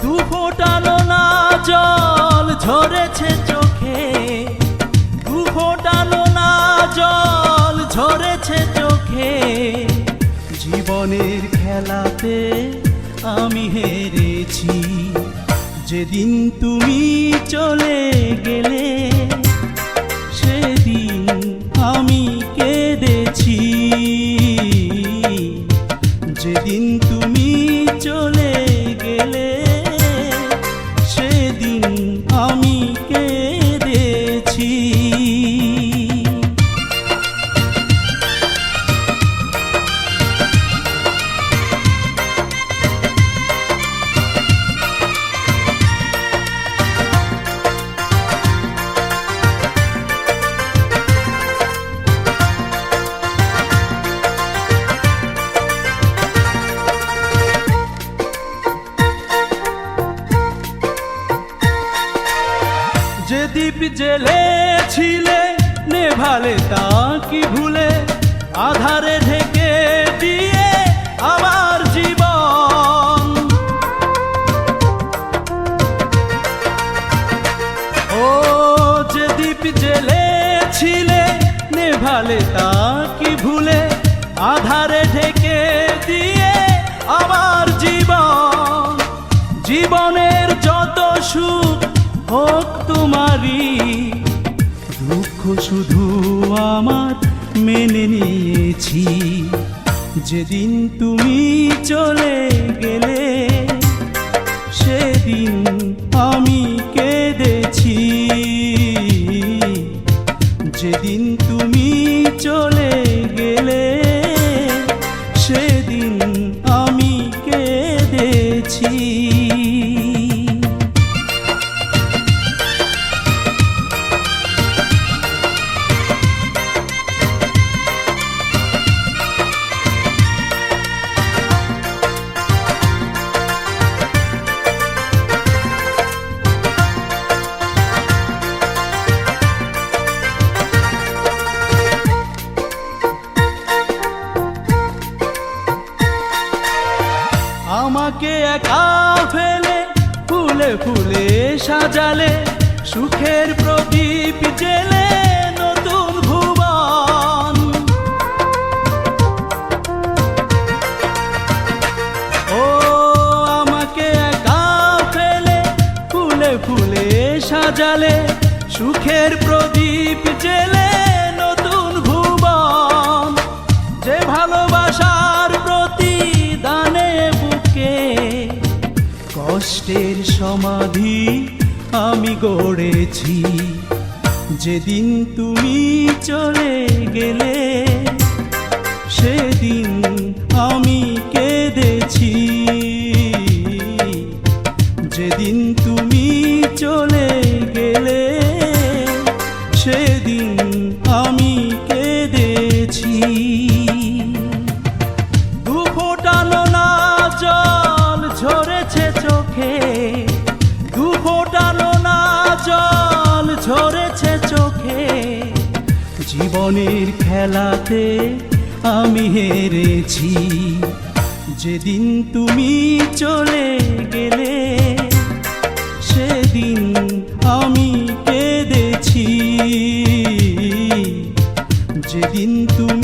দু ফোঁটা নোনা জল ঝরেছে চোখে, দু ফোঁটা নোনা জল ঝরেছে চোখে। জীবনের খেলাতে আমি হেরেছি, যেদিন তুমি চলে গেলে সেদিন আমি কেঁদেছি। যেদিন তুমি চলে গেলে সেদিন আমি কেঁদেছি। যে দীপ জ্বেলেছিলে নেভালে তা কি ভুলে, আধারে ঢেকে দিয়ে আমার জীবন। ও যে দীপ জ্বেলেছিলে নেভালে তা কি ভুলে, আধারে ঢেকে দিয়ে আমার জীবন। জীবনের যত সুখ হোক তোমারই, দুঃখ শুধু আমার মেনে নিয়েছি। যেদিন তুমি চলে গেলে সেদিন আমি কেঁদেছি। যেদিন তুমি চলে গেলে সেদিন আমি কেঁদেছি। আমাকে একা ফেলে ফুলে ফুলে সাজালে, সুখের প্রদীপ জেলে নতুন ভুবন। ও আমাকে একা ফেলে ফুলে ফুলে সাজালে, সুখের প্রদীপ জেলে নতুন ভুবন। যে ভালোবাসার প্রতিদানে বুকে কষ্টের সমাধি আমি গড়েছি। যেদিন তুমি চলে গেলে সেদিন আমি কেঁদেছি। যেদিন তুমি চলে গেলে সেদিন আমি কেঁদেছি। দু ফোঁটা নোনা জল ঝরেছে চোখে, দু ফোঁটা নোনা জল ঝরেছে চোখে। জীবনের খেলাতে আমি হেরেছি। যেদিন তুমি চলে গেলে সেদিন আমি কেঁদেছি। যেদিন তুমি